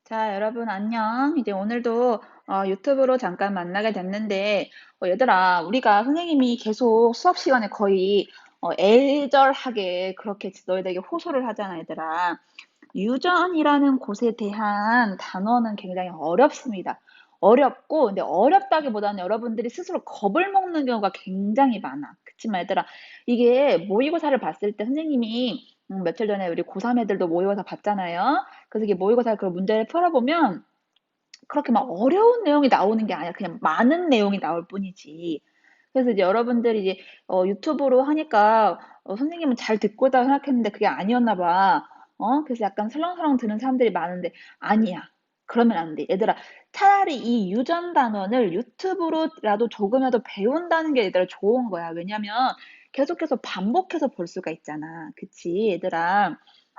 자, 여러분 안녕. 이제 오늘도 유튜브로 잠깐 만나게 됐는데, 얘들아, 우리가 선생님이 계속 수업 시간에 거의 애절하게 그렇게 너희들에게 호소를 하잖아, 얘들아. 유전이라는 곳에 대한 단어는 굉장히 어렵습니다. 어렵고, 근데 어렵다기보다는 여러분들이 스스로 겁을 먹는 경우가 굉장히 많아. 그치만 얘들아, 이게 모의고사를 봤을 때 선생님이 며칠 전에 우리 고3 애들도 모의고사 봤잖아요. 그래서 이게 모의고사 그 문제를 풀어보면 그렇게 막 어려운 내용이 나오는 게 아니라 그냥 많은 내용이 나올 뿐이지. 그래서 이제 여러분들이 이제 유튜브로 하니까 선생님은 잘 듣고 있다고 생각했는데 그게 아니었나 봐. 그래서 약간 설렁설렁 드는 사람들이 많은데 아니야. 그러면 안 돼. 얘들아, 차라리 이 유전 단원을 유튜브로라도 조금이라도 배운다는 게 얘들아 좋은 거야. 왜냐면 계속해서 반복해서 볼 수가 있잖아. 그치, 얘들아.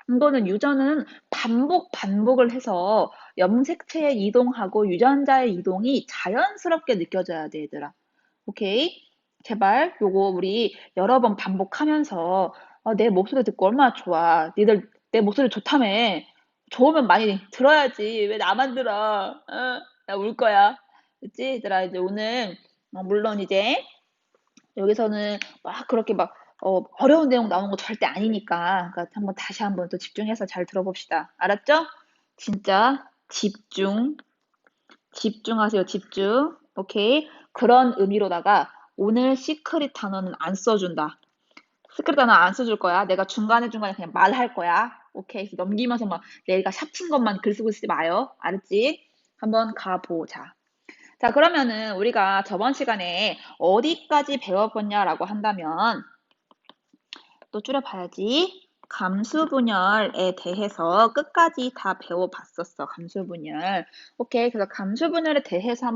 이거는 유전은 반복을 해서 염색체의 이동하고 유전자의 이동이 자연스럽게 느껴져야 돼, 얘들아. 오케이? 제발 요거 우리 여러 번 반복하면서 내 목소리 듣고 얼마나 좋아. 니들 내 목소리 좋다며. 좋으면 많이 들어야지. 왜 나만 들어? 나 울 거야. 그치? 얘들아, 이제 오늘 물론 이제 여기서는 막 그렇게 막 어려운 내용 나오는 거 절대 아니니까. 그러니까 한번 다시 한번 또 집중해서 잘 들어봅시다. 알았죠? 진짜 집중하세요, 집중. 오케이? 그런 의미로다가 오늘 시크릿 단어는 안 써준다. 시크릿 단어 안 써줄 거야. 내가 중간에 그냥 말할 거야. 오케이? 그래서 넘기면서 막 내가 샵친 것만 글 쓰고 있지 마요. 알았지? 한번 가보자. 자, 그러면은 우리가 저번 시간에 어디까지 배워봤냐라고 한다면 또 줄여봐야지. 감수분열에 대해서 끝까지 다 배워봤었어. 감수분열. 오케이. 그래서 감수분열에 대해서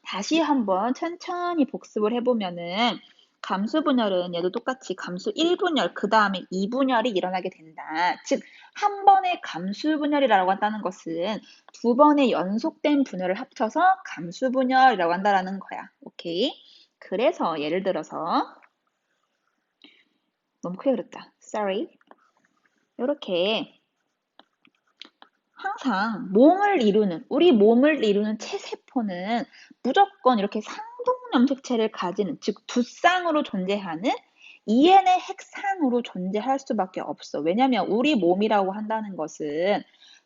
다시 한번 천천히 복습을 해보면은 감수분열은 얘도 똑같이 감수 1분열, 그 다음에 2분열이 일어나게 된다. 즉, 한 번의 감수분열이라고 한다는 것은 두 번의 연속된 분열을 합쳐서 감수분열이라고 한다라는 거야. 오케이. 그래서 예를 들어서 너무 크게 그렸다. Sorry. 이렇게 항상 우리 몸을 이루는 체세포는 무조건 이렇게 상동염색체를 가지는, 즉 두 쌍으로 존재하는 EN의 핵상으로 존재할 수밖에 없어. 왜냐면 우리 몸이라고 한다는 것은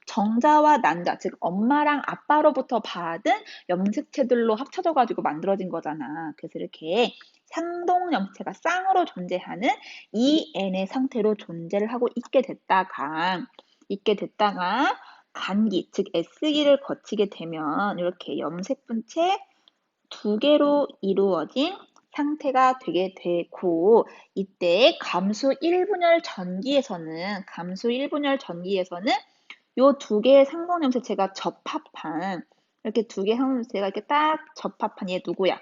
정자와 난자, 즉 엄마랑 아빠로부터 받은 염색체들로 합쳐져 가지고 만들어진 거잖아. 그래서 이렇게 상동염색체가 쌍으로 존재하는 EN의 상태로 존재를 하고 있게 됐다가 간기, 즉 S기를 거치게 되면 이렇게 염색분체 두 개로 이루어진 상태가 되게 되고, 이때 감수 1분열 전기에서는 요 두 개의 상동염색체가 접합한, 이렇게 두 개의 상동염색체가 이렇게 딱 접합한 얘 누구야?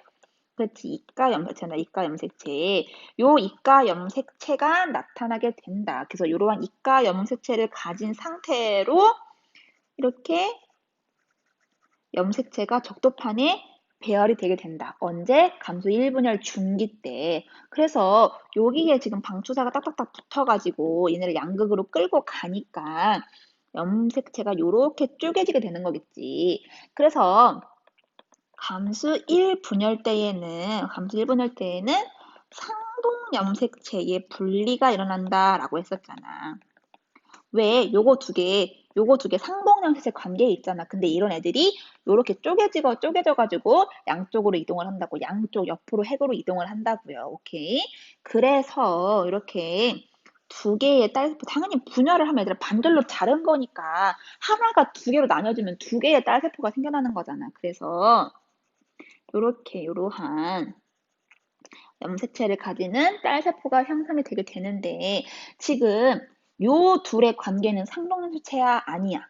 그렇지, 이가 염색체나 이가 염색체. 요 이가 염색체가 나타나게 된다. 그래서 이러한 이가 염색체를 가진 상태로 이렇게 염색체가 적도판에 배열이 되게 된다. 언제? 감수 1분열 중기 때. 그래서 여기에 지금 방추사가 딱딱딱 붙어가지고 얘네를 양극으로 끌고 가니까 염색체가 요렇게 쪼개지게 되는 거겠지. 그래서 감수 1분열 때에는 상동 염색체의 분리가 일어난다라고 했었잖아. 왜 요거 두 개 상봉양식의 관계에 있잖아. 근데 이런 애들이 요렇게 쪼개져가지고 양쪽으로 이동을 한다고. 양쪽 옆으로 핵으로 이동을 한다고요. 오케이. 그래서 이렇게 두 개의 딸세포, 당연히 분열을 하면 얘들아 반절로 자른 거니까 하나가 두 개로 나뉘어지면 두 개의 딸세포가 생겨나는 거잖아. 그래서 요러한 염색체를 가지는 딸세포가 형성이 되게 되는데, 지금 요 둘의 관계는 상동염색체야 아니야?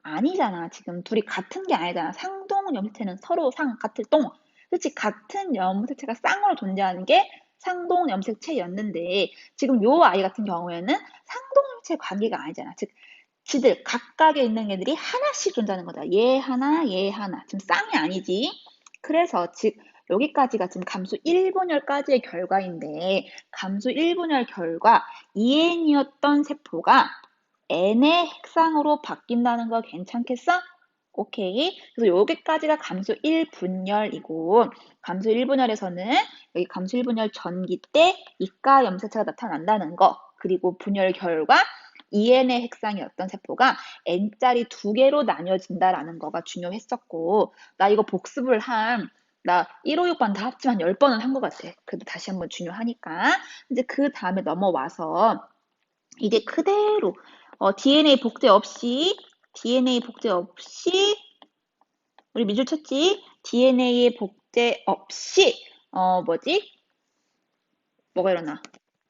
아니잖아. 지금 둘이 같은 게 아니잖아. 상동염색체는 서로 같을 동. 그렇지, 같은 염색체가 쌍으로 존재하는 게 상동염색체였는데 지금 요 아이 같은 경우에는 상동염색체 관계가 아니잖아. 즉 지들 각각에 있는 애들이 하나씩 존재하는 거다. 얘 하나, 얘 하나. 지금 쌍이 아니지. 그래서 즉 여기까지가 지금 감수 1분열까지의 결과인데, 감수 1분열 결과 EN이었던 세포가 N의 핵상으로 바뀐다는 거 괜찮겠어? 오케이. 그래서 여기까지가 감수 1분열이고, 감수 1분열에서는 여기 감수 1분열 전기 때 이가 염색체가 나타난다는 거, 그리고 분열 결과 EN의 핵상이었던 세포가 N자리 2개로 나뉘어진다라는 거가 중요했었고, 나 이거 복습을 나 1, 5, 6번 다 합치면 10번은 한 것 같아. 그래도 다시 한번 중요하니까. 이제 그 다음에 넘어와서 이게 그대로 DNA 복제 없이 우리 밑줄 쳤지? DNA의 복제 없이 뭐가 일어나?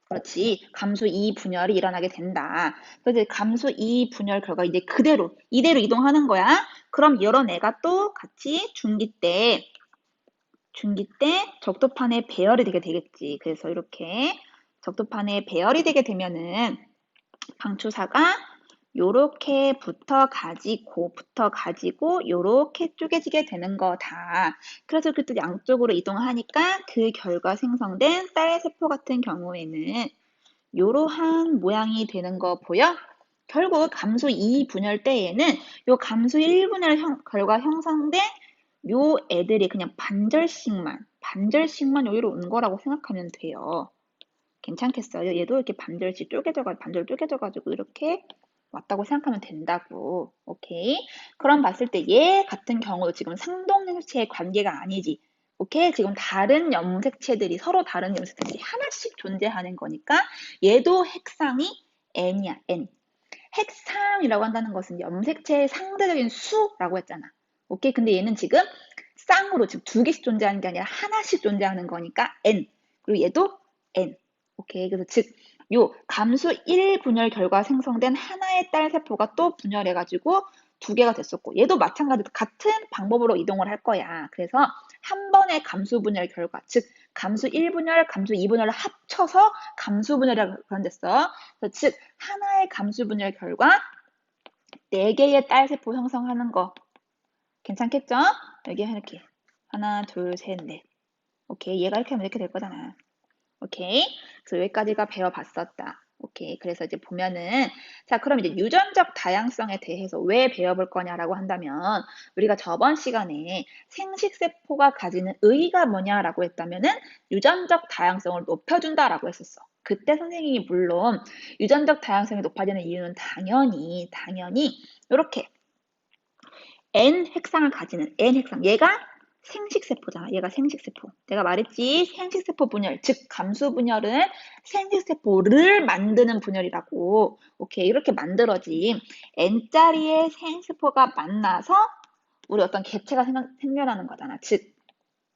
그렇지. 감수 2 분열이 일어나게 된다. 그래서 이제 감수 2 분열 결과 이제 이대로 이동하는 거야. 그럼 이런 애가 또 같이 중기 때 적도판에 배열이 되게 되겠지. 그래서 이렇게 적도판에 배열이 되게 되면은 방추사가 요렇게 붙어 가지고 요렇게 쪼개지게 되는 거다. 그래서 그때 양쪽으로 이동하니까 그 결과 생성된 쌀세포 같은 경우에는 요러한 모양이 되는 거 보여? 결국 감수 2 분열 때에는 요 감수 1 분열 결과 형성된 요 애들이 그냥 반절씩만 여기로 온 거라고 생각하면 돼요. 괜찮겠어요? 얘도 이렇게 반절 쪼개져가지고 이렇게 왔다고 생각하면 된다고. 오케이? 그럼 봤을 때 얘 같은 경우도 지금 상동염색체의 관계가 아니지. 오케이? 지금 서로 다른 염색체들이 하나씩 존재하는 거니까 얘도 핵상이 N이야, N. 핵상이라고 한다는 것은 염색체의 상대적인 수라고 했잖아. 오케이? 근데 얘는 지금 쌍으로 지금 2개씩 존재하는 게 아니라 하나씩 존재하는 거니까 N. 그리고 얘도 N. 오케이. 그래서 즉, 요 감수 1 분열 결과 생성된 하나의 딸 세포가 또 분열해가지고 2개가 됐었고, 얘도 마찬가지로 같은 방법으로 이동을 할 거야. 그래서 한 번의 감수 분열 결과, 즉, 감수 1분열, 감수 2분열을 합쳐서 감수 분열이라고 표현됐어. 그래서 즉, 하나의 감수 분열 결과 4개의 딸 세포 형성하는 거. 괜찮겠죠? 여기 이렇게. 하나, 둘, 셋, 넷. 오케이. 얘가 이렇게 하면 이렇게 될 거잖아. 오케이. 그래서 여기까지가 배워봤었다. 오케이. 그래서 이제 보면은, 자, 그럼 이제 유전적 다양성에 대해서 왜 배워볼 거냐라고 한다면, 우리가 저번 시간에 생식세포가 가지는 의의가 뭐냐라고 했다면은, 유전적 다양성을 높여준다라고 했었어. 그때 선생님이 물론, 유전적 다양성이 높아지는 이유는 당연히, 이렇게 N 핵상을 가지는 N 핵상. 얘가 생식세포잖아. 얘가 생식세포. 내가 말했지. 생식세포 분열. 즉, 감수 분열은 생식세포를 만드는 분열이라고. 오케이. 이렇게 만들어진 N자리의 생식세포가 만나서 우리 어떤 개체가 생겨나는 거잖아. 즉,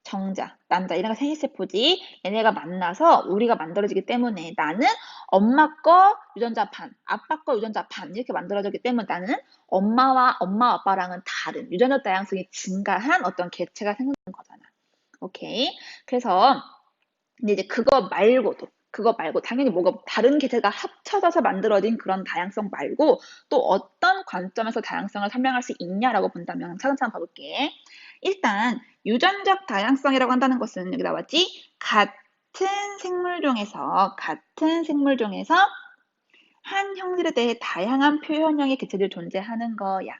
정자, 남자 이런 거 생식세포지. 얘네가 만나서 우리가 만들어지기 때문에 나는 엄마 거 유전자 반, 아빠 거 유전자 반 이렇게 만들어지기 때문에 나는 엄마 아빠랑은 다른 유전자 다양성이 증가한 어떤 개체가 생기는 거잖아. 오케이. 그래서 근데 이제 그거 말고 당연히 뭐가 다른 개체가 합쳐져서 만들어진 그런 다양성 말고 또 어떤 관점에서 다양성을 설명할 수 있냐라고 본다면 차근차근 봐볼게. 일단 유전적 다양성이라고 한다는 것은 여기 나왔지? 같은 생물종에서 한 형질에 대해 다양한 표현형의 개체들이 존재하는 거야.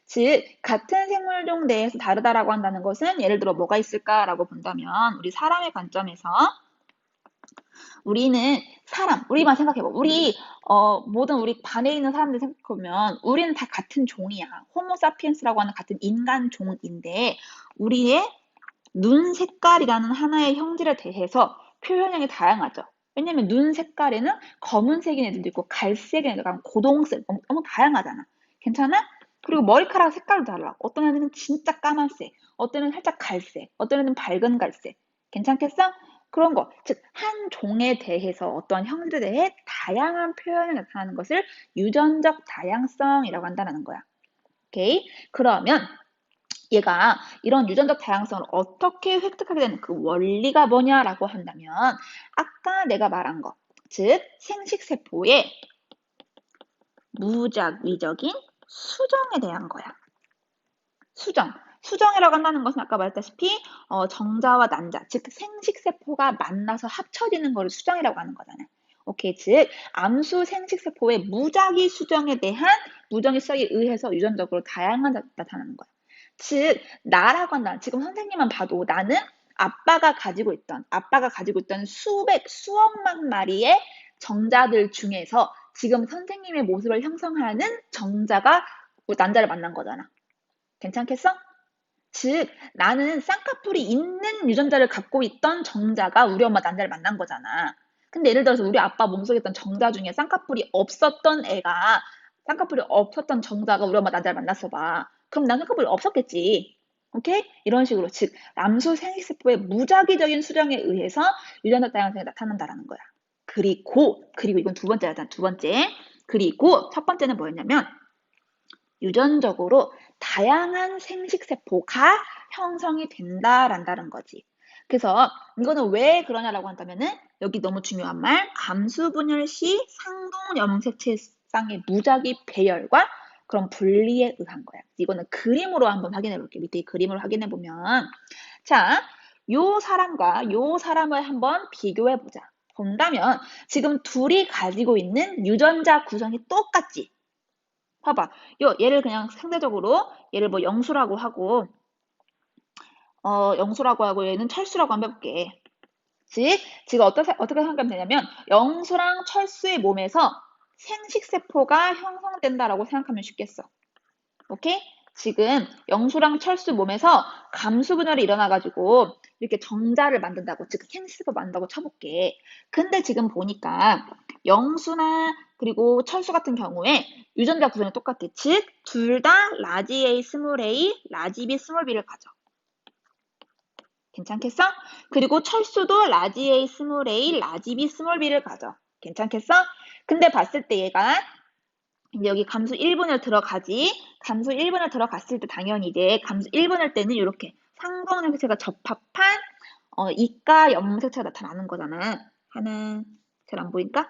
즉, 같은 생물종 내에서 다르다라고 한다는 것은 예를 들어 뭐가 있을까라고 본다면 우리 사람의 관점에서 우리만 생각해봐. 모든 우리 반에 있는 사람들 생각해보면, 우리는 다 같은 종이야. 호모사피엔스라고 하는 같은 인간 종인데, 우리의 눈 색깔이라는 하나의 형질에 대해서 표현형이 다양하죠. 왜냐면 눈 색깔에는 검은색인 애들도 있고, 갈색인 애들, 고동색, 너무 다양하잖아. 괜찮아? 그리고 머리카락 색깔도 달라. 어떤 애들은 진짜 까만색, 어떤 애는 살짝 갈색, 어떤 애는 밝은 갈색. 괜찮겠어? 그런 거, 즉 한 종에 대해서 어떤 형질에 대해 다양한 표현이 나타나는 것을 유전적 다양성이라고 한다는 거야. 오케이? 그러면 얘가 이런 유전적 다양성을 어떻게 획득하게 되는 그 원리가 뭐냐라고 한다면 아까 내가 말한 거, 즉 생식세포의 무작위적인 수정에 대한 거야. 수정이라고 한다는 것은 아까 말했다시피 정자와 난자, 즉 생식세포가 만나서 합쳐지는 것을 수정이라고 하는 거잖아요. 오케이, 즉 암수 생식세포의 무작위 수정에 대한 무작위 수정에 의해서 유전적으로 다양한 나타나는 거야. 즉, 나라고 한다. 지금 선생님만 봐도 나는 아빠가 가지고 있던 수억만 마리의 정자들 중에서 지금 선생님의 모습을 형성하는 정자가 난자를 만난 거잖아. 괜찮겠어? 즉, 나는 쌍꺼풀이 있는 유전자를 갖고 있던 정자가 우리 엄마 난자를 만난 거잖아. 근데 예를 들어서 우리 아빠 몸속에 있던 정자 중에 쌍꺼풀이 없었던 정자가 우리 엄마 난자를 만났어 봐. 그럼 난 쌍꺼풀이 없었겠지. 오케이? 이런 식으로. 즉, 람수 생식세포의 무작위적인 수령에 의해서 유전자 다양성이 나타난다라는 거야. 그리고 이건 두 번째다. 두 번째. 그리고 첫 번째는 뭐였냐면, 유전적으로 다양한 생식세포가 형성이 된다란다는 거지. 그래서 이거는 왜 그러냐라고 한다면은 여기 너무 중요한 말, 감수분열 시 상동 염색체쌍의 무작위 배열과 그런 분리에 의한 거야. 이거는 그림으로 한번 확인해 볼게요. 밑에 이 그림을 확인해 보면, 자, 요 사람과 요 사람을 한번 비교해 보자. 본다면 지금 둘이 가지고 있는 유전자 구성이 똑같지. 봐봐. 얘를 그냥 상대적으로 얘를 뭐 영수라고 하고 얘는 철수라고 한번 해볼게. 즉, 지금 어떻게 생각하면 되냐면 영수랑 철수의 몸에서 생식세포가 형성된다라고 생각하면 쉽겠어. 오케이? 지금 영수랑 철수 몸에서 감수분열이 일어나가지고 이렇게 정자를 만든다고, 즉 생식세포 만든다고 쳐볼게. 근데 지금 보니까 영수나 그리고 철수 같은 경우에 유전자 구성이 똑같아. 즉, 둘 다 라지 A 스몰 A, 라지 B 스몰 B를 가져. 괜찮겠어? 그리고 철수도 라지 A 스몰 A, 라지 B 스몰 B를 가져. 괜찮겠어? 근데 봤을 때 얘가 이제 여기 감수 1분열 들어가지. 감수 1분열 들어갔을 때 당연히 이제 감수 1분열 때는 이렇게 상동 염색체가 적합한 이가 염색체가 나타나는 거잖아. 하나, 잘 안 보일까?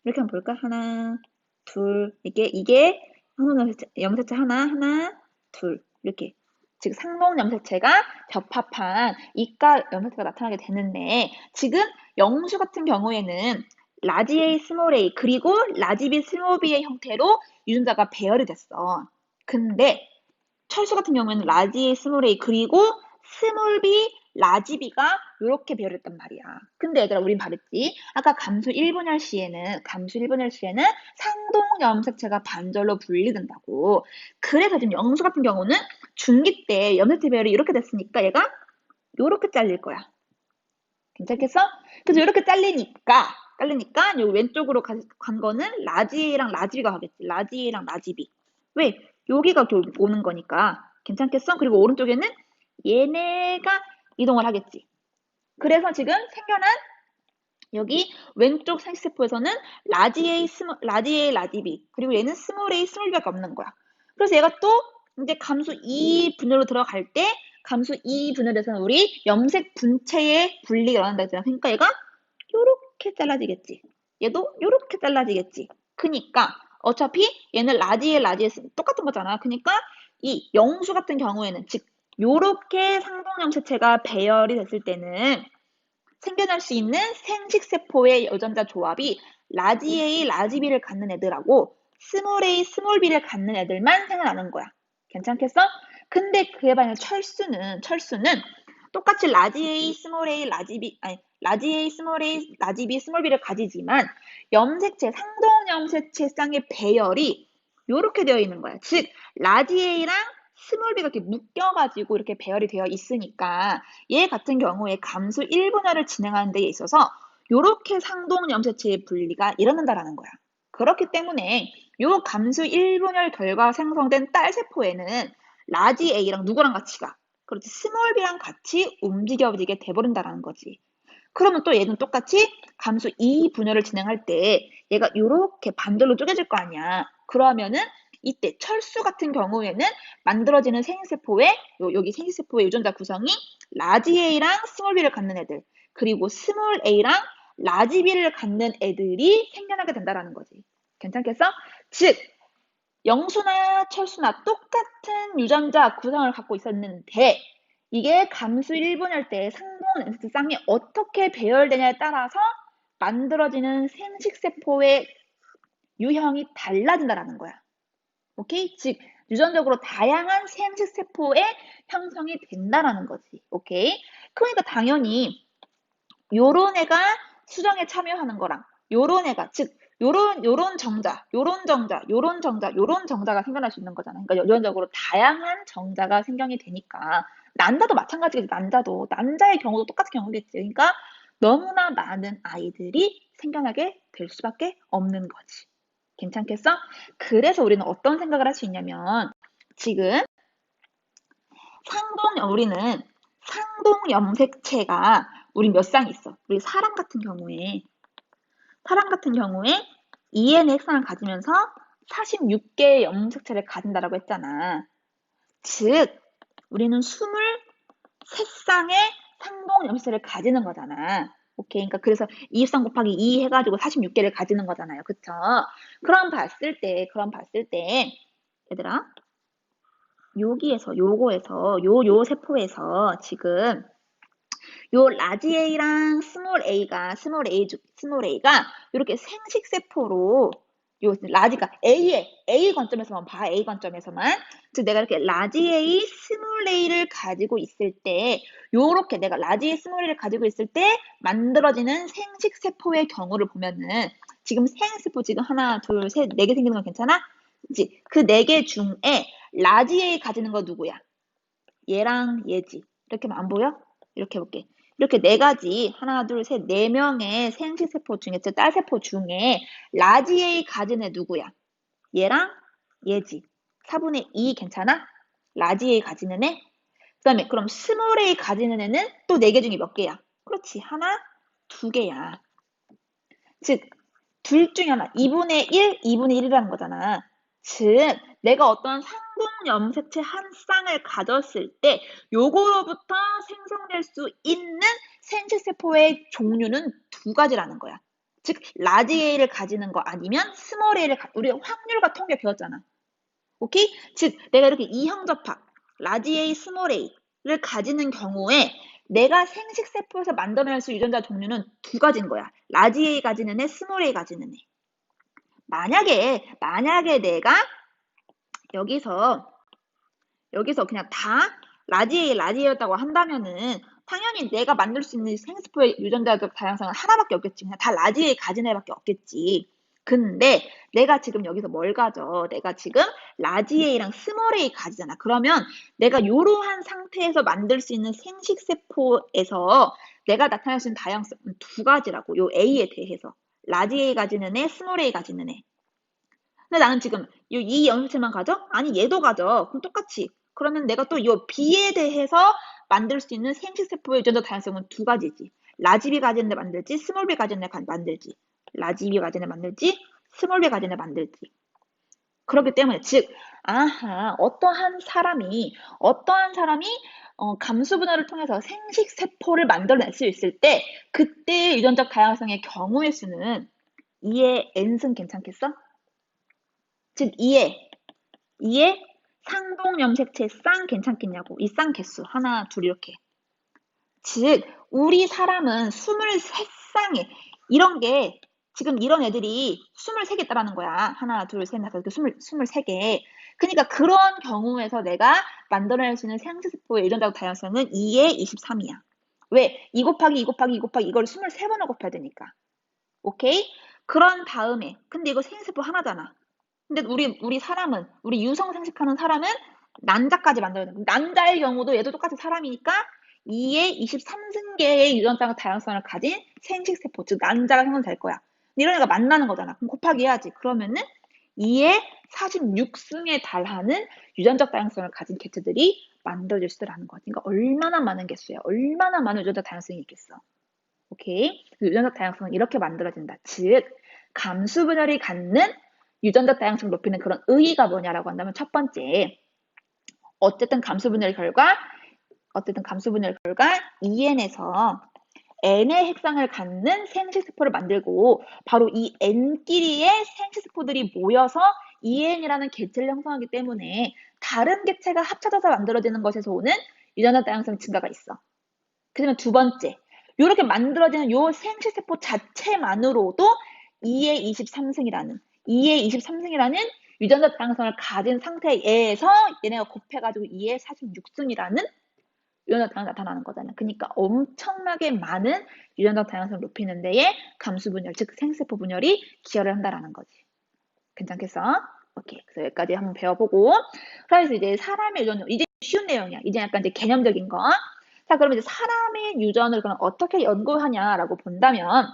이렇게 한번 볼까? 하나, 둘, 이게 상동 염색체 하나, 둘 이렇게. 즉 상동 염색체가 적합한 이가 염색체가 나타나게 되는데 지금 영수 같은 경우에는 라지 A 스몰 A 그리고 라지 B 스몰 B의 형태로 유전자가 배열이 됐어. 근데 철수 같은 경우에는 라지 A 스몰 A 그리고 스몰 B, 라지 B가 이렇게 배열했단 말이야. 근데 얘들아 우린 말했지. 아까 감수 1분열 시에는 상동 염색체가 반절로 분리된다고. 그래서 지금 영수 같은 경우는 중기 때 염색체 배열이 이렇게 됐으니까 얘가 이렇게 잘릴 거야. 괜찮겠어? 그래서 이렇게 잘리니까 요 왼쪽으로 간 거는 라지랑 라지비가 가겠지. 라지랑 라지비. 왜? 여기가 오는 거니까. 괜찮겠어? 그리고 오른쪽에는 얘네가 이동을 하겠지. 그래서 지금 생겨난 여기 왼쪽 생식세포에서는 라지 A, 라지 B 그리고 얘는 스몰 A, 스몰 B밖에 없는 거야. 그래서 얘가 또 이제 감수 2 분열로 들어갈 때 감수 2 분열에서는 우리 염색 분체의 분리가 일어난다 했잖아. 그러니까 얘가 요렇게 잘라지겠지. 얘도 요렇게 잘라지겠지. 그니까 어차피 얘는 라지에 똑같은 거잖아. 그니까 이 영수 같은 경우에는 즉 요렇게 상동염색체가 배열이 됐을 때는 생겨날 수 있는 생식세포의 유전자 조합이 라지 A, 라지 B를 갖는 애들하고 스몰 A, 스몰 B를 갖는 애들만 생겨나는 거야. 괜찮겠어? 근데 그에 반해 철수는 똑같이 라지 A, 스몰 A, 라지 B, 아니 라지 A, 스몰 A, 라지 B, 스몰 B를 가지지만 상동 염색체 쌍의 배열이 이렇게 되어 있는 거야. 즉 라지 A랑 스몰 B가 이렇게 묶여가지고 이렇게 배열이 되어 있으니까 얘 같은 경우에 감수 1분할을 진행하는 데 있어서 이렇게 상동 염색체의 분리가 일어난다라는 거야. 그렇기 때문에 요 감수 1분열 결과 생성된 딸세포에는 라지 A랑 누구랑 같이 가? 그렇지, 스몰 B랑 같이 움직여지게 돼버린다라는 거지. 그러면 또 얘는 똑같이 감수 2분열을 진행할 때 얘가 이렇게 반절로 쪼개질 거 아니야. 그러면은 이때 철수 같은 경우에는 만들어지는 생식세포의 여기 생식세포의 유전자 구성이 라지 A랑 스몰 B를 갖는 애들 그리고 스몰 A랑 라지 B를 갖는 애들이 생겨나게 된다라는 거지. 괜찮겠어? 즉 영수나 철수나 똑같은 유전자 구성을 갖고 있었는데 이게 감수 1분열 때 상동 염색체 쌍이 어떻게 배열되냐에 따라서 만들어지는 생식세포의 유형이 달라진다라는 거야. 오케이? 즉 유전적으로 다양한 생식세포의 형성이 된다라는 거지. 오케이? 그러니까 당연히 요런 애가 수정에 참여하는 거랑 요런 애가 즉 요런 정자, 요런 정자, 요런 정자, 요런 정자가 생겨날 수 있는 거잖아. 그러니까 유전적으로 다양한 정자가 생겨이 되니까 난자도 마찬가지겠지. 난자의 경우도 똑같은 경우겠지. 그러니까 너무나 많은 아이들이 생겨나게 될 수밖에 없는 거지. 괜찮겠어? 그래서 우리는 어떤 생각을 할 수 있냐면 지금 우리는 상동 염색체가 우리 몇 쌍 있어? 우리 사람 같은 경우에 EN의 핵상을 가지면서 46개의 염색체를 가진다라고 했잖아. 즉 우리는 23쌍의 상동 염색체를 가지는 거잖아. 오케이. 그러니까 그래서 23 곱하기 2 해가지고 46개를 가지는 거잖아요. 그쵸? 그럼 봤을 때 얘들아 요거에서 세포에서 지금 요 라지 A랑 스몰 A가 이렇게 생식 세포로 요 라지가 A 관점에서만 봐. A 관점에서만. 즉 내가 이렇게 라지 A, 스몰 A를 가지고 있을 때 요렇게 내가 라지 A, 스몰 A를 가지고 있을 때 만들어지는 생식 세포의 경우를 보면은 지금 생식 세포 지금 하나, 둘, 셋, 네 개 생기는 건 괜찮아? 그치? 그 네 개 중에 라지 A 가지는 거 누구야? 얘랑 얘지. 이렇게 하면 안 보여? 이렇게 해볼게. 이렇게 네 가지, 하나, 둘, 셋, 네 명의 생식세포 중에, 즉, 딸세포 중에 라지 A 가진 애 누구야? 얘랑 얘지. 4분의 2 괜찮아? 라지 A 가지는 애? 그 다음에, 그럼 스몰 A 가지는 애는 또 네 개 중에 몇 개야? 그렇지. 하나, 두 개야. 즉, 둘 중에 하나, 2분의 1, 2분의 1이라는 거잖아. 즉, 내가 어떤 상동 염색체 한 쌍을 가졌을 때 요거로부터 생성될 수 있는 생식세포의 종류는 두 가지라는 거야. 즉, 라지 A를 가지는 거 아니면 스몰 A를 우리 확률과 통계 배웠잖아. 오케이? 즉, 내가 이렇게 이형접합, 라지 A, 스몰 A를 가지는 경우에 내가 생식세포에서 만들어낼 수 유전자 종류는 두 가지인 거야. 라지 A 가지는 애, 스몰 A 가지는 애. 만약에 내가 여기서 그냥 다 라지 A였다고 한다면은 당연히 내가 만들 수 있는 생식세포의 유전자적 다양성은 하나밖에 없겠지. 그냥 다 라지 A 가진 애밖에 없겠지. 근데 내가 지금 여기서 뭘 가져? 내가 지금 라지 A랑 스몰 A 가지잖아. 그러면 내가 이러한 상태에서 만들 수 있는 생식세포에서 내가 나타낼 수 있는 다양성은 두 가지라고. 요 A에 대해서. 라지 A 가지는 애, 스몰 A 가지는 애. 근데 나는 지금 이 염색체만 가져? 아니 얘도 가져. 그럼 똑같이. 그러면 내가 또 이 B에 대해서 만들 수 있는 생식세포의 유전자 다양성은 두 가지지. 라지 B 가진 애 만들지, 스몰 B 가진 애 만들지. 라지 B 가진 애 만들지, 스몰 B 가진 애 만들지. 그렇기 때문에 즉 어떠한 사람이 감수 분할을 통해서 생식세포를 만들어낼 수 있을 때 그때 유전적 다양성의 경우의 수는 2의 n승 괜찮겠어? 즉 2의 상동 염색체 쌍 괜찮겠냐고. 이 쌍 개수 하나, 둘 이렇게. 즉 우리 사람은 23쌍에 이런 게 지금 이런 애들이 23개 있다라는 거야. 하나, 둘, 셋, 넷, 다섯, 23개. 그러니까 그런 경우에서 내가 만들어낼 수 있는 생식세포의 유전자적 다양성은 2의 23이야. 왜? 2 곱하기 2 곱하기 2 곱하기 이걸 23번을 곱해야 되니까. 오케이? 그런 다음에 근데 이거 생식세포 하나잖아. 근데 우리 유성 생식하는 사람은 난자까지 만들어야 돼. 난자의 경우도 얘도 똑같이 사람이니까 2의 23승계의 유전자 다양성을 가진 생식세포, 즉 난자가 형성될 거야. 근데 이런 애가 만나는 거잖아. 그럼 곱하기 해야지. 그러면은 2의 46승에 달하는 유전적 다양성을 가진 개체들이 만들어질 수 있다는 거지. 그러니까 얼마나 많은 개수야. 얼마나 많은 유전적 다양성이 있겠어. 오케이? 유전적 다양성은 이렇게 만들어진다. 즉 감수 분열이 갖는 유전적 다양성을 높이는 그런 의의가 뭐냐라고 한다면 첫 번째, 어쨌든 감수 분열 결과 EN에서 N의 핵상을 갖는 생식세포를 만들고 바로 이 N끼리의 생식세포들이 모여서 EN이라는 개체를 형성하기 때문에 다른 개체가 합쳐져서 만들어지는 것에서 오는 유전적 다양성 증가가 있어. 그러면 두 번째, 이렇게 만들어지는 요 생식세포 자체만으로도 2의 23승이라는 유전자 다양성을 가진 상태에서 얘네가 곱해가지고 2의 46승이라는 유전자 다양성이 나타나는 거잖아. 그러니까 엄청나게 많은 유전자 다양성을 높이는 데에 감수 분열, 즉 생세포 분열이 기여를 한다라는 거지. 괜찮겠어? 오케이. 그래서 여기까지 한번 배워보고. 그래서 이제 사람의 유전, 이제 쉬운 내용이야. 이제 약간 이제 개념적인 거. 자, 그러면 이제 사람의 유전을 그럼 어떻게 연구하냐라고 본다면,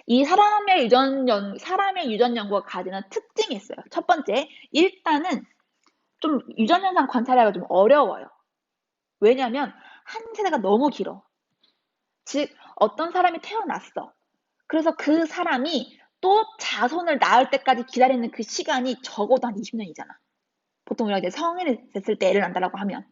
이 사람의 유전 연구가 가지는 특징이 있어요. 첫 번째, 일단은 좀 유전 현상 관찰하기가 좀 어려워요. 왜냐면 한 세대가 너무 길어. 즉 어떤 사람이 태어났어. 그래서 그 사람이 또 자손을 낳을 때까지 기다리는 그 시간이 적어도 한 20년이잖아. 보통 우리가 이제 성인이 됐을 때 애를 낳는다고 하면.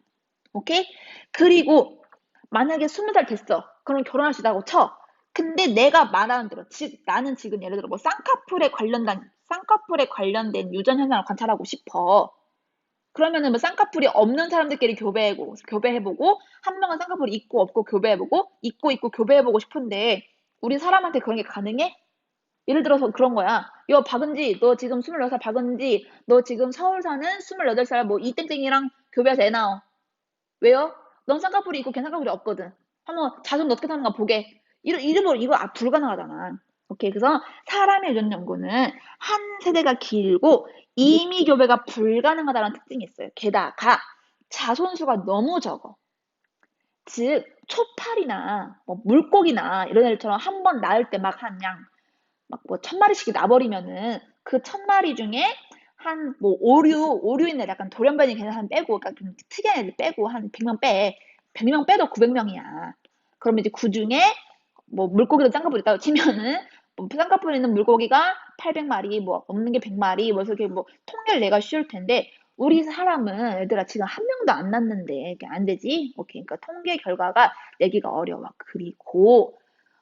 오케이? 그리고 만약에 20살 됐어. 그럼 결혼할 수 있다고 쳐. 근데 내가 말하는 대로, 즉 나는 지금 예를 들어 뭐 쌍꺼풀에 관련된 유전 현상을 관찰하고 싶어. 그러면은 뭐 쌍꺼풀이 없는 사람들끼리 교배해보고 한 명은 쌍꺼풀이 있고 없고 교배해보고 있고 교배해보고 싶은데 우리 사람한테 그런 게 가능해? 예를 들어서 그런 거야. 야, 박은지, 너 지금 26살 박은지, 너 지금 서울 사는 28살 뭐 이땡땡이랑 교배해서 애 낳어. 왜요? 넌 쌍꺼풀이 있고 걔 쌍꺼풀이 없거든. 한번 자손 어떻게 사는가 보게. 이거 불가능하잖아. 오케이. 그래서 사람의 유전 연구는 한 세대가 길고 이미 교배가 불가능하다는 특징이 있어요. 게다가 자손수가 너무 적어. 즉 초파리나 뭐 물고기나 이런 애들처럼 한 번 낳을 때 막 한 양 막 뭐 1000마리씩 나버리면은 그 1000마리 중에 한 뭐 오류인 애 약간 돌연변이 걔네 빼고 그러니까 좀 특이한 애들 빼고 한 100명 빼. 100명 빼도 900명이야. 그러면 이제 그 중에 뭐 물고기도 쌍꺼풀 있다고 치면은 뭐 쌍꺼풀 있는 물고기가 800마리 뭐 없는 게 100마리 뭐 이렇게 뭐 통계를 내가 쉬울 텐데 우리 사람은 얘들아 지금 한 명도 안 낳는데 이게 안 되지? 오케이. 그러니까 통계 결과가 내기가 어려워. 그리고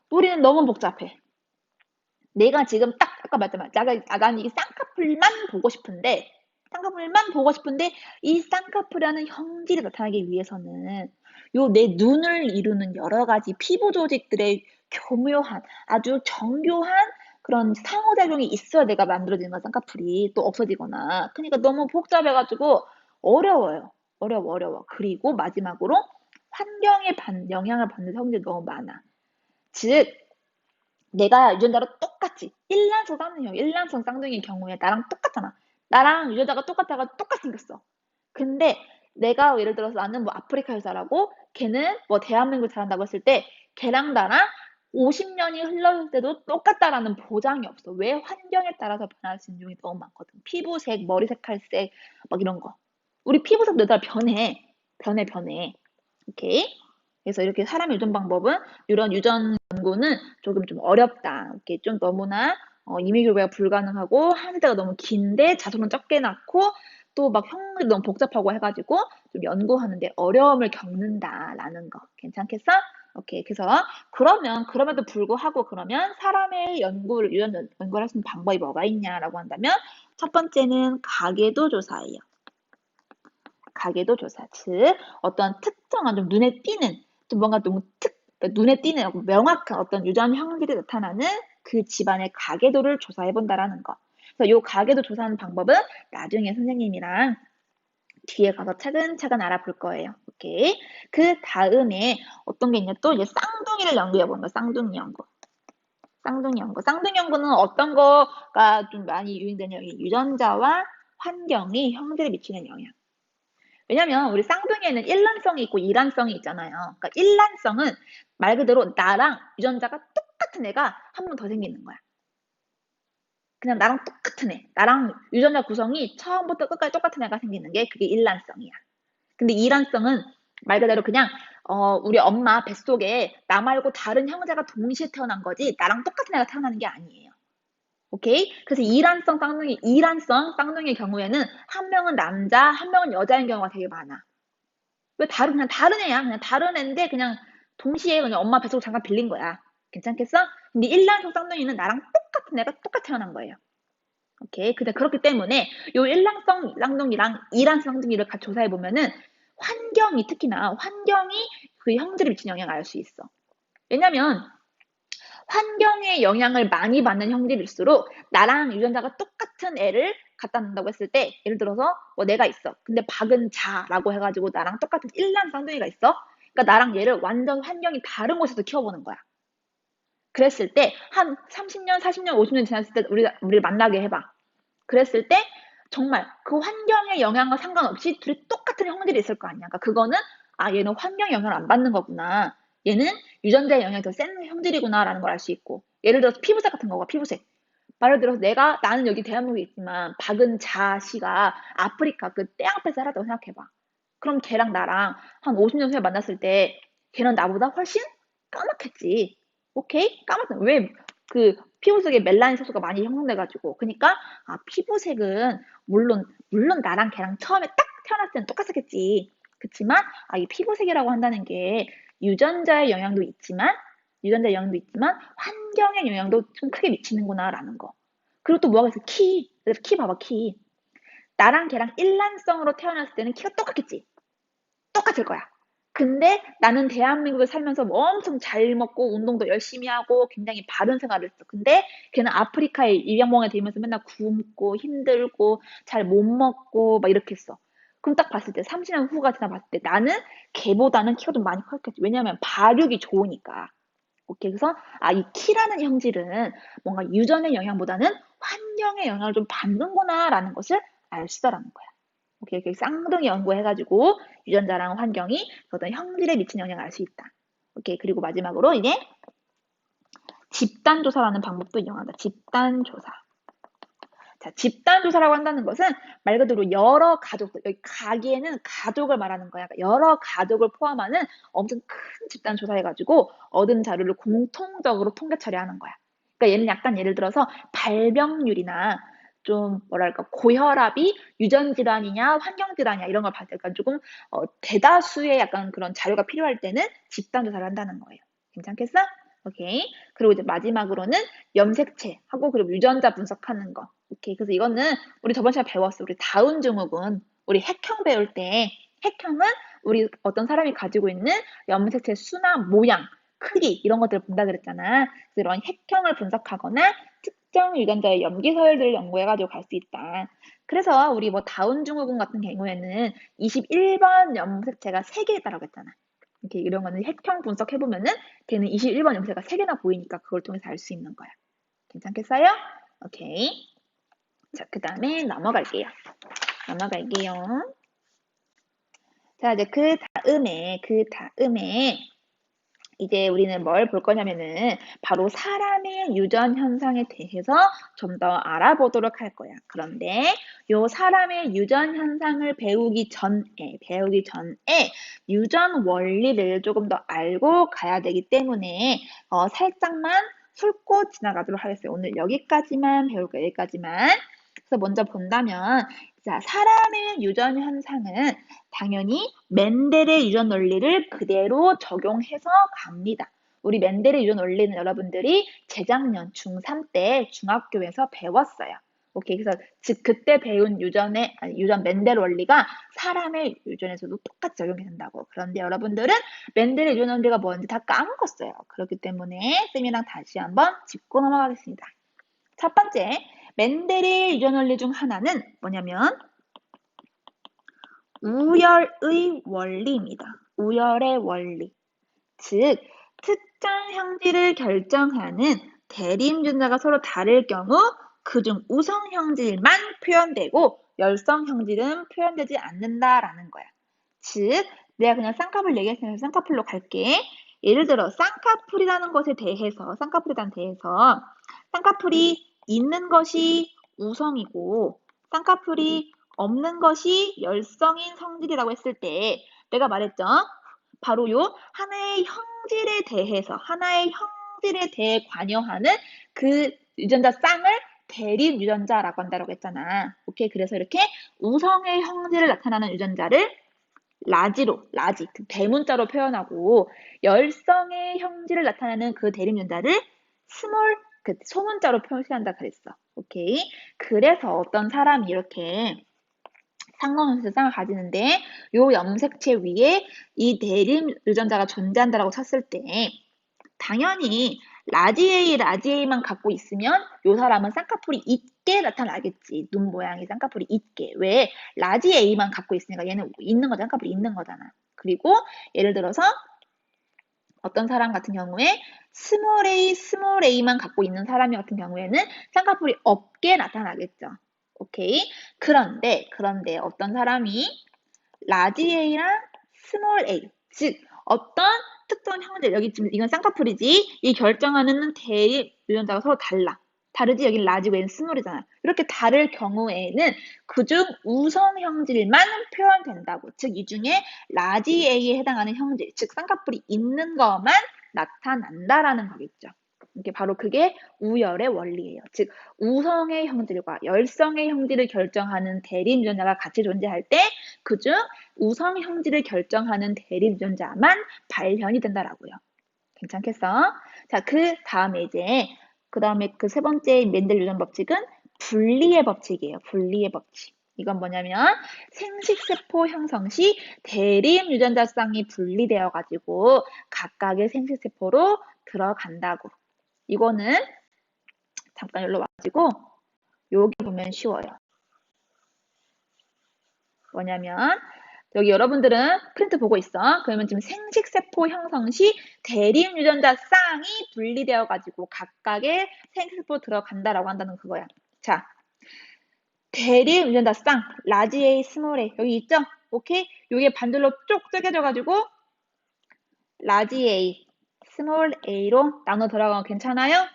우리는 너무 복잡해. 내가 지금 딱 아까 말했잖아. 난 이 쌍꺼풀만 보고 싶은데 이 쌍꺼풀이라는 형질이 나타나기 위해서는 요 내 눈을 이루는 여러 가지 피부 조직들의 교묘한 아주 정교한 그런 상호작용이 있어야 내가 만들어지는 거야 쌍꺼풀이 또 없어지거나 그러니까 너무 복잡해가지고 어려워요. 어려워. 그리고 마지막으로 환경에 영향을 받는 성질이 너무 많아. 즉 내가 유전자로 똑같이 일란성 쌍둥이의 경우에 나랑 똑같잖아. 나랑 유전자가 똑같이 생겼어. 근데 내가 예를 들어서 나는 뭐 아프리카 여자라고 걔는 뭐 대한민국 잘한다고 했을 때 걔랑 나랑 50년이 흘렀을 때도 똑같다라는 보장이 없어. 왜? 환경에 따라서 변할 수 있는 종이 너무 많거든. 피부색, 머리 색깔색 막 이런 거. 우리 피부색도 따라 변해. 오케이? 그래서 이렇게 사람 유전 방법은 이런 유전 연구는 조금 좀 어렵다. 이렇게 좀 너무나 임의교배가 불가능하고 한 세대가 너무 긴데 자손은 적게 낳고 또 막 형들이 너무 복잡하고 해가지고 좀 연구하는데 어려움을 겪는다라는 거 괜찮겠어? 오케이. 그래서 그럼에도 불구하고 그러면 사람의 유전 연구를 할 수 있는 방법이 뭐가 있냐라고 한다면 첫 번째는 가계도 조사예요. 가계도 조사, 즉 어떤 특정한 좀 눈에 띄는 좀 뭔가 너무 눈에 띄는 명확한 어떤 유전 형질이 나타나는 그 집안의 가계도를 조사해 본다라는 거. 그래서 이 가계도 조사하는 방법은 나중에 선생님이랑 뒤에 가서 차근차근 알아볼 거예요. 오케이. 그 다음에 어떤 게 있냐 또 이제 쌍둥이를 연구해 보는 거. 쌍둥이 연구. 쌍둥이 연구는 어떤 거가 좀 많이 유행되냐 유전자와 환경이 형질에 미치는 영향. 왜냐면 우리 쌍둥이에는 일란성이 있고 이란성이 있잖아요. 그러니까 일란성은 말 그대로 나랑 유전자가 똑같은 애가 한 번 더 생기는 거야. 그냥 나랑 똑같은 애. 나랑 유전자 구성이 처음부터 끝까지 똑같은 애가 생기는 게 그게 일란성이야. 근데 이란성은 말 그대로 그냥 우리 엄마 뱃속에 나 말고 다른 형제가 동시에 태어난 거지 나랑 똑같은 애가 태어나는 게 아니에요. 오케이? 그래서 이란성 쌍둥이의 경우에는 한 명은 남자, 한 명은 여자인 경우가 되게 많아. 왜 그냥 다른 애야. 그냥 다른 애인데 그냥 동시에 그냥 엄마 뱃속으로 잠깐 빌린 거야. 괜찮겠어? 근데 일란성 쌍둥이는 나랑 똑같은 애가 똑같이 태어난 거예요. 오케이. 근데 그렇기 때문에 요 일란성 쌍둥이랑 이란성 쌍둥이를 같이 조사해 보면은 특히나 환경이 그 형질에 미치는 영향을 알 수 있어. 왜냐면 환경의 영향을 많이 받는 형질일수록 나랑 유전자가 똑같은 애를 갖다 놓는다고 했을 때 예를 들어서 뭐 내가 있어. 근데 박은자라고 해가지고 나랑 똑같은 일남 쌍둥이가 있어. 그러니까 나랑 얘를 완전 환경이 다른 곳에서 키워보는 거야. 그랬을 때 한 30년, 40년, 50년 지났을 때 우리를 만나게 해봐. 그랬을 때 정말 그 환경의 영향과 상관없이 둘이 똑같은 형질이 있을 거 아니야. 그러니까 그거는 아 얘는 환경 영향을 안 받는 거구나. 얘는 유전자의 영향이 더 센 형질이구나라는 걸 알 수 있고. 예를 들어서 피부색 같은 거가 피부색. 말을 들어서 나는 여기 대한민국에 있지만 박은자 씨가 아프리카 그 땅끝에 살았다고 생각해봐. 그럼 걔랑 나랑 한 50년 후에 만났을 때 걔는 나보다 훨씬 까맣겠지. 오케이? 까맣다. 왜? 그 피부색에 멜라닌色素가 많이 형성돼가지고. 그러니까 아 피부색은 물론 나랑 걔랑 처음에 딱 태어났을 때는 똑같았겠지. 그치만 아 이 피부색이라고 한다는 게 유전자의 영향도 있지만 유전자의 영향도 있지만 환경의 영향도 좀 크게 미치는구나라는 거. 그리고 또 뭐가 있어? 키. 키 봐봐 키. 나랑 걔랑 일란성으로 태어났을 때는 키가 똑같겠지. 똑같을 거야. 근데 나는 대한민국에 살면서 뭐 엄청 잘 먹고 운동도 열심히 하고 굉장히 바른 생활을 했어. 근데 걔는 아프리카에 입양봉에 들면서 맨날 굶고 힘들고 잘 못 먹고 막 이렇게 했어. 그럼 딱 봤을 때 30년 후가 지나 봤을 때 나는 걔보다는 키가 좀 많이 컸겠지. 왜냐면 발육이 좋으니까. 오케이. 그래서 아, 이 키라는 형질은 뭔가 유전의 영향보다는 환경의 영향을 좀 받는구나라는 것을 알 수 있다라는 거야. 오케이. 이렇게 쌍둥이 연구해가지고 유전자랑 환경이 어떤 형질에 미치는 영향을 알 수 있다. 오케이. 그리고 마지막으로 이제 집단조사라는 방법도 이용한다. 집단조사. 자, 집단조사라고 한다는 것은 말 그대로 여러 가족들, 여기 가기에는 가족을 말하는 거야. 그러니까 여러 가족을 포함하는 엄청 큰 집단조사해가지고 얻은 자료를 공통적으로 통계 처리하는 거야. 그러니까 얘는 약간 예를 들어서 발병률이나 좀 뭐랄까 고혈압이 유전질환이냐 환경질환이냐 이런 걸 봤을 때 그러니까 조금 대다수의 약간 그런 자료가 필요할 때는 집단조사를 한다는 거예요. 괜찮겠어? 오케이. 그리고 이제 마지막으로는 염색체하고 그리고 유전자 분석하는 거. 오케이. 그래서 이거는 우리 저번 시간에 배웠어. 우리 다운 증후군. 우리 핵형 배울 때 핵형은 우리 어떤 사람이 가지고 있는 염색체 수나 모양, 크기 이런 것들을 본다 그랬잖아. 그래서 이런 핵형을 분석하거나 특정 유전자의 염기 서열들을 연구해가지고 갈 수 있다. 그래서 우리 뭐 다운 증후군 같은 경우에는 21번 염색체가 3개 있다라고 했잖아. 이렇게 이런 거는 핵형 분석해보면은 걔는 21번 염색체가 3개나 보이니까 그걸 통해서 알 수 있는 거야. 괜찮겠어요? 오케이. 자, 그 다음에 넘어갈게요. 자, 이제 그 다음에 이제 우리는 뭘 볼 거냐면은 바로 사람의 유전 현상에 대해서 좀 더 알아보도록 할 거야. 그런데 요 사람의 유전 현상을 배우기 전에 유전 원리를 조금 더 알고 가야 되기 때문에 살짝만 훑고 지나가도록 하겠어요. 오늘 여기까지만 배울 거예요. 여기까지만. 그래서 먼저 본다면 자, 사람의 유전 현상은 당연히 멘델의 유전 원리를 그대로 적용해서 갑니다. 우리 멘델의 유전 원리는 여러분들이 재작년 중3 때 중학교에서 배웠어요. 오케이. 그래서 즉 그때 배운 유전 멘델 원리가 사람의 유전에서도 똑같이 적용이 된다고. 그런데 여러분들은 멘델의 유전 원리가 뭔지 다 까먹었어요. 그렇기 때문에 쌤이랑 다시 한번 짚고 넘어가겠습니다. 첫 번째, 멘델의 유전 원리 중 하나는 뭐냐면 우열의 원리입니다. 우열의 원리. 즉, 특정 형질을 결정하는 대립 유전자가 서로 다를 경우 그중 우성 형질만 표현되고 열성 형질은 표현되지 않는다라는 거야. 즉, 내가 그냥 쌍꺼풀 얘기했으면 쌍꺼풀로 갈게. 예를 들어 쌍꺼풀이라는 것에 대해서 쌍꺼풀이 있는 것이 우성이고 쌍꺼풀이 없는 것이 열성인 성질이라고 했을 때 내가 말했죠. 바로 요 하나의 형질에 대해 관여하는 그 유전자 쌍을 대립 유전자라고 한다고 했잖아. 오케이. 그래서 이렇게 우성의 형질을 나타나는 유전자를 라지, 그 대문자로 표현하고 열성의 형질을 나타내는 그 대립 유전자를 그 소문자로 표시한다 그랬어. 오케이. 그래서 어떤 사람이 이렇게 상관원소쌍을 가지는데 요 염색체 위에 이 대립 유전자가 존재한다라고 쳤을 때 당연히 라지 A, 라지 A만 갖고 있으면 요 사람은 쌍꺼풀이 있게 나타나겠지. 눈 모양이 쌍꺼풀이 있게. 왜? 라지 A만 갖고 있으니까 얘는 있는 거잖아. 쌍꺼풀이 있는 거잖아. 그리고 예를 들어서 어떤 사람 같은 경우에 스몰 a, 스몰 a만 갖고 있는 사람 같은 경우에는 쌍꺼풀이 없게 나타나겠죠. 오케이. 그런데 어떤 사람이 라지 a랑 스몰 a, 즉 어떤 특정 형질, 여기 지금 이건 쌍꺼풀이지, 이 결정하는 대립 유전자가 서로 달라. 다르지? 여기 라지고 얘는 스몰이잖아. 이렇게 다를 경우에는 그중 우성 형질만 표현된다고. 즉 이 중에 라지 A에 해당하는 형질, 즉 쌍꺼풀이 있는 것만 나타난다라는 거겠죠. 이게 바로 그게 우열의 원리예요. 즉 우성의 형질과 열성의 형질을 결정하는 대립 유전자가 같이 존재할 때 그중 우성 형질을 결정하는 대립 유전자만 발현이 된다라고요. 괜찮겠어? 자, 그 다음에 그 세 번째 멘델 유전 법칙은 분리의 법칙이에요. 분리의 법칙. 이건 뭐냐면 생식세포 형성 시 대립 유전자쌍이 분리되어 가지고 각각의 생식세포로 들어간다고. 이거는 잠깐 여기로 와가지고 여기 보면 쉬워요. 뭐냐면 여기 여러분들은 프린트 보고 있어. 그러면 지금 생식세포 형성 시 대립 유전자 쌍이 분리되어 가지고 각각의 생식세포 들어간다라고 한다는 그거야. 자, 대립 유전자 쌍 라지 A, 스몰 A 여기 있죠? 오케이? 요게 반대로 쭉 쪼개져 가지고 라지 A, 스몰 A로 나눠 들어가면 괜찮아요?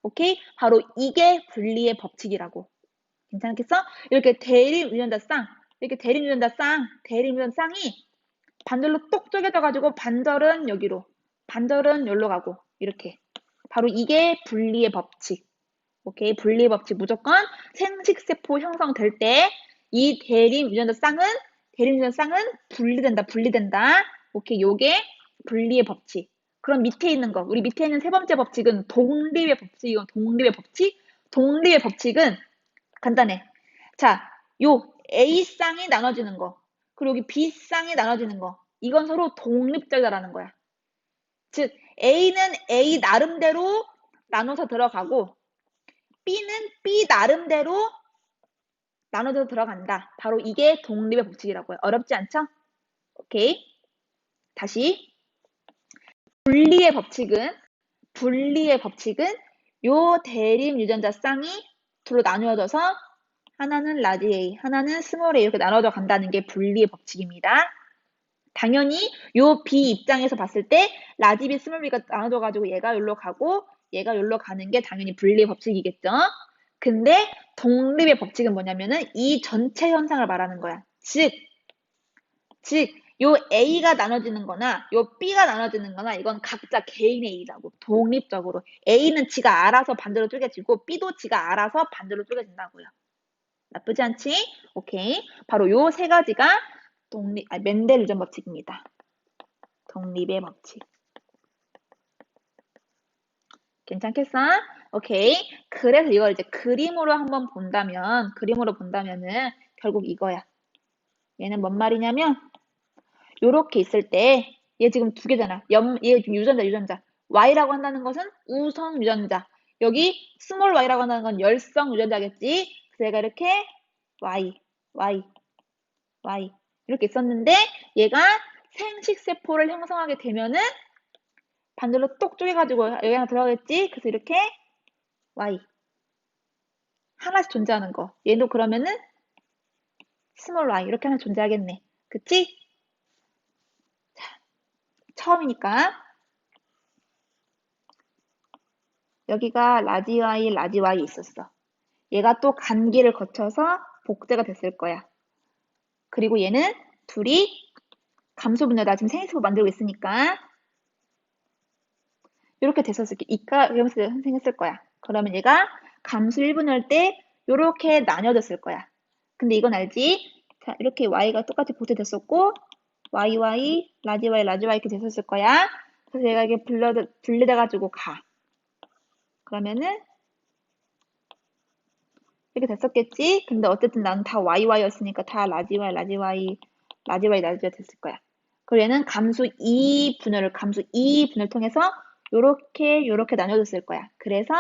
오케이? 바로 이게 분리의 법칙이라고. 괜찮겠어? 이렇게 대립 유전자 쌍, 이렇게 대립 유전자 쌍이 반절로 똑 쪼개져가지고 반절은 여기로, 반절은 여기로 가고 이렇게. 바로 이게 분리의 법칙. 오케이? 분리의 법칙 무조건 생식세포 형성될 때 이 대립 유전자 쌍은 분리된다. 오케이? 요게 분리의 법칙. 그럼 밑에 있는 거, 우리 밑에 있는 세 번째 법칙은 독립의 법칙이건 독립의 법칙. 독립의 법칙은 간단해. 자, 요 A쌍이 나눠지는 거, 그리고 여기 B쌍이 나눠지는 거, 이건 서로 독립적이라는 거야. 즉, A는 A 나름대로 나눠서 들어가고, B는 B 나름대로 나눠서 들어간다. 바로 이게 독립의 법칙이라고요. 어렵지 않죠? 오케이. 다시. 분리의 법칙은 요 대립 유전자 쌍이 둘로 나누어져서 하나는 라지 A, 하나는 스몰 A 이렇게 나눠져 간다는 게 분리의 법칙입니다. 당연히 요 B 입장에서 봤을 때 라지 B, 스몰 B가 나눠져 가지고 얘가 여기로 가고 얘가 여기로 가는 게 당연히 분리의 법칙이겠죠. 근데 독립의 법칙은 뭐냐면은 이 전체 현상을 말하는 거야. 즉 요 A가 나눠지는 거나 요 B가 나눠지는 거나 이건 각자 개인의 일이라고. 독립적으로. A는 지가 알아서 반대로 쪼개지고 B도 지가 알아서 반대로 쪼개진다고요. 나쁘지 않지? 오케이. 바로 요 세 가지가 멘델 유전 법칙입니다. 독립의 법칙. 괜찮겠어? 오케이. 그래서 이걸 이제 그림으로 본다면은 결국 이거야. 얘는 뭔 말이냐면 요렇게 있을 때 얘 지금 두 개잖아. 얘 지금 유전자. Y라고 한다는 것은 우성 유전자. 여기 스몰 y라고 한다는 건 열성 유전자겠지. 그래서 얘가 이렇게 Y 이렇게 있었는데 얘가 생식세포를 형성하게 되면은 반대로 똑 쪼개가지고 여기 하나 들어가겠지. 그래서 이렇게 Y 하나씩 존재하는 거. 얘도 그러면은 스몰 y 이렇게 하나 존재하겠네. 그치? 자, 처음이니까 여기가 라지 y 있었어. 얘가 또 간기를 거쳐서 복제가 됐을 거야. 그리고 얘는 둘이 감소 분야다. 지금 생식세포 만들고 있으니까 이렇게 됐었을 게 이가 생겼을 거야. 그러면 얘가 감수 1분할 때 이렇게 나뉘어졌을 거야. 근데 이건 알지? 자, 이렇게 y가 똑같이 복제됐었고 라지 y 이렇게 됐었을 거야. 그래서 얘가 이게 분리돼가지고 가. 그러면은 이렇게 됐었겠지? 근데 어쨌든 나는 다 y였으니까 다 라지 y 됐을 거야. 그리고 얘는 감수 2분할을 통해서 요렇게 나눠줬을 거야. 그래서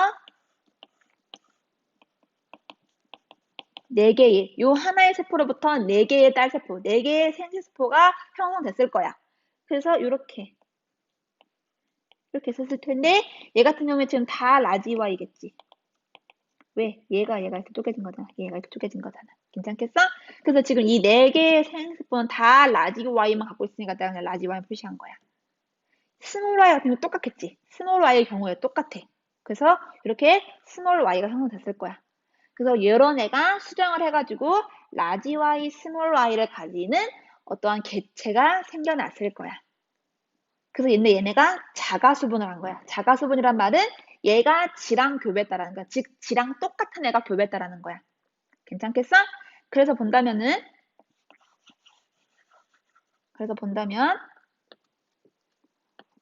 4개의, 요 하나의 세포로부터 4개의 딸세포, 4개의 생식세포가 형성됐을 거야. 그래서 이렇게 썼을 텐데, 얘 같은 경우에 지금 다 라지 Y겠지. 왜? 얘가 이렇게 쪼개진 거잖아. 얘가 이렇게 쪼개진 거잖아. 괜찮겠어? 그래서 지금 이 4개의 생식세포는 다 라지 Y만 갖고 있으니까 내가 그냥 라지 Y 표시한 거야. 스몰 y 같은 경우 똑같겠지. 스몰 y의 경우에 똑같아. 그래서 이렇게 스몰 y가 형성됐을 거야. 그래서 이런 애가 수정을 해가지고 라지 y, 스몰 y를 가지는 어떠한 개체가 생겨났을 거야. 그래서 얘네가 자가수분을 한 거야. 자가수분이란 말은 얘가 지랑 교배했다라는 거야. 즉 지랑 똑같은 애가 교배했다라는 거야. 괜찮겠어? 그래서 본다면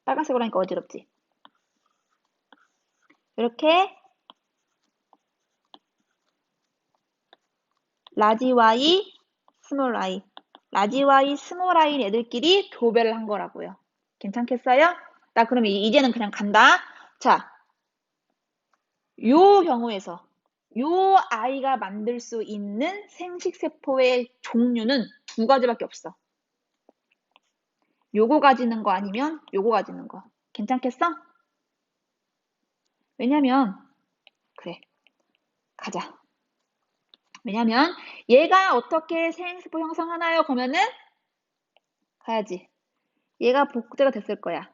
빨간색으로 하니까 어지럽지. 이렇게 라지 y, 스몰 y, 라지 y, 스몰 y 애들끼리 교배를 한 거라고요. 괜찮겠어요? 나 그러면 이제는 그냥 간다. 자, 요 경우에서 요 아이가 만들 수 있는 생식세포의 종류는 2가지밖에 없어. 요거 가지는 거 아니면 요거 가지는 거. 괜찮겠어? 왜냐면 그래, 가자. 왜냐면 얘가 어떻게 생식세포 형성하나요? 그러면은 가야지. 얘가 복제가 됐을 거야.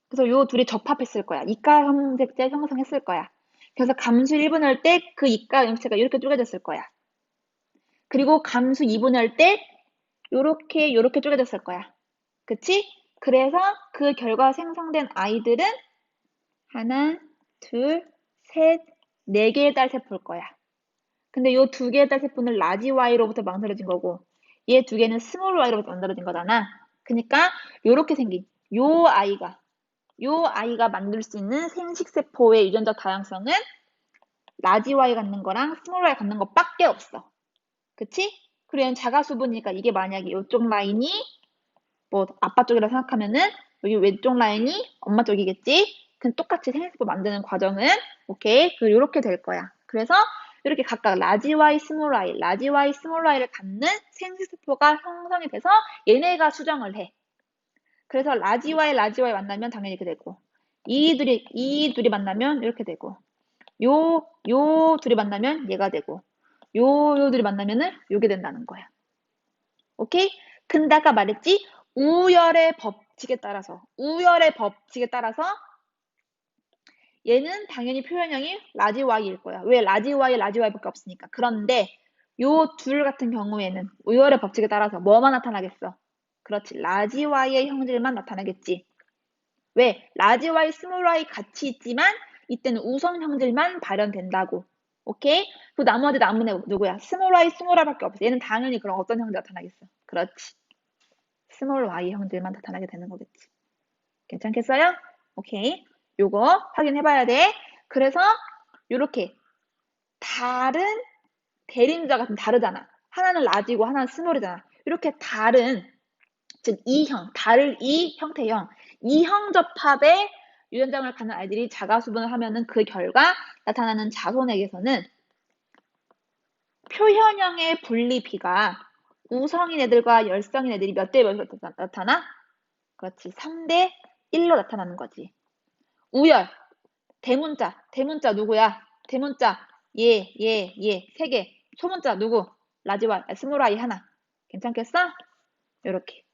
그래서 요 둘이 접합했을 거야. 이가 염색체 형성했을 거야. 그래서 감수 1분할 때 그 이가 염색체가 이렇게 쪼개졌을 거야. 그리고 감수 2분할 때 요렇게 쪼개졌을 거야. 그치? 그래서 그 결과 생성된 아이들은 하나, 둘, 셋, 4개의 딸세포일 거야. 근데 요 2개의 딸세포는 라지 Y로부터 만들어진 거고 얘 2개는 스몰 Y로부터 만들어진 거잖아. 그러니까 요렇게 생긴 요 아이가 만들 수 있는 생식세포의 유전자 다양성은 라지 Y 갖는 거랑 스몰 Y 갖는 거밖에 없어. 그치? 그리고 얘는 자가수분이니까 이게 만약에 이쪽 라인이 뭐 아빠 쪽이라 생각하면은 여기 왼쪽 라인이 엄마 쪽이겠지? 그럼 똑같이 생식세포 만드는 과정은 오케이? 이렇게 될 거야. 그래서 이렇게 각각 라지 Y, 스몰 Y, 라지 Y, 스몰 Y를 갖는 생식세포가 형성이 돼서 얘네가 수정을 해. 그래서 라지 Y 만나면 당연히 이렇게 되고 이 둘이 만나면 이렇게 되고 요 둘이 만나면 얘가 되고 요 둘이 만나면은 요게 된다는 거야. 오케이? 근데 아까 말했지? 우열의 법칙에 따라서 얘는 당연히 표현형이 라지 Y일 거야. 왜? 라지 Y밖에 없으니까. 그런데 요 둘 같은 경우에는 우열의 법칙에 따라서 뭐만 나타나겠어? 그렇지. 라지 Y의 형질만 나타나겠지. 왜? 라지 Y, 스몰 Y 같이 있지만 이때는 우성 형질만 발현된다고. 오케이? 그 나머지는 누구야? 스몰 Y밖에 없어. 얘는 당연히 그럼 어떤 형질 나타나겠어? 그렇지. 스몰 Y 형질만 나타나게 되는 거겠지. 괜찮겠어요? 오케이. 요거 확인해봐야 돼. 그래서 요렇게 다른 대림자가 좀 다르잖아. 하나는 라지고 하나는 스몰이잖아. 이렇게 다른 즉 다를 형태형 이형 접합의 유전자를 갖는 아이들이 자가수분을 하면은 그 결과 나타나는 자손에게서는 표현형의 분리비가 우성인 애들과 열성인 애들이 몇 대 몇으로 나타나? 그렇지. 3대 1로 나타나는 거지. 우열. 대문자 누구야? 대문자 얘. 3개. 소문자 누구? 라지와 스몰 y 하나. 괜찮겠어? 요렇게.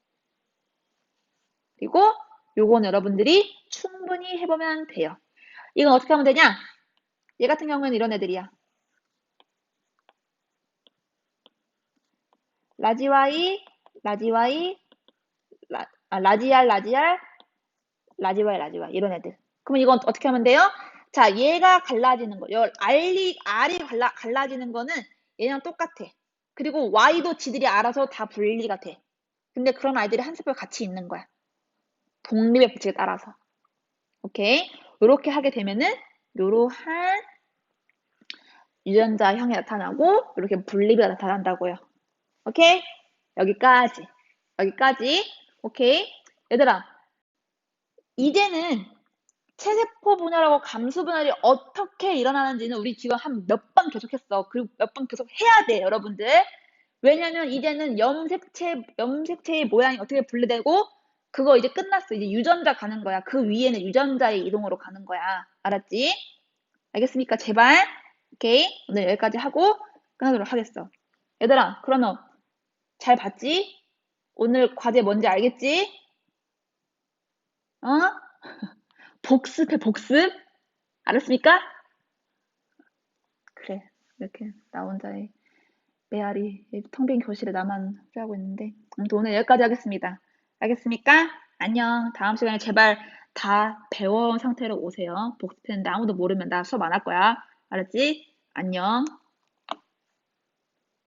그리고 요건 여러분들이 충분히 해보면 돼요. 이건 어떻게 하면 되냐? 얘 같은 경우에는 이런 애들이야. 라지와이, 라지와이 이런 애들. 그러면 이건 어떻게 하면 돼요? 자, 얘가 갈라지는 거. R이 갈라지는 거는 얘랑 똑같아. 그리고 Y도 지들이 알아서 다 분리가 돼. 근데 그런 아이들이 한 세포에 같이 있는 거야. 독립의 법칙에 따라서. 오케이? 이렇게 하게 되면은 요러한 유전자형이 나타나고 이렇게 분리가 나타난다고요. 오케이? 여기까지. 오케이? 얘들아, 이제는 체세포 분할하고 감수 분할이 어떻게 일어나는지는 우리 지금 한 몇 번 계속했어. 그리고 몇 번 계속 해야 돼, 여러분들. 왜냐면 이제는 염색체의 모양이 어떻게 분리되고, 그거 이제 끝났어. 이제 유전자 가는 거야. 그 위에는 유전자의 이동으로 가는 거야. 알았지? 알겠습니까? 제발. 오케이. 오늘 여기까지 하고 끝나도록 하겠어. 얘들아, 그러면 잘 봤지? 오늘 과제 뭔지 알겠지? 어? 복습해, 복습. 알았습니까? 그래. 이렇게 나 혼자의 메아리 텅 빈 교실에 나만 후회하고 있는데. 아무튼 오늘 여기까지 하겠습니다. 알겠습니까? 안녕. 다음 시간에 제발 다 배워온 상태로 오세요. 복습했는데 아무도 모르면 나 수업 안 할 거야. 알았지? 안녕.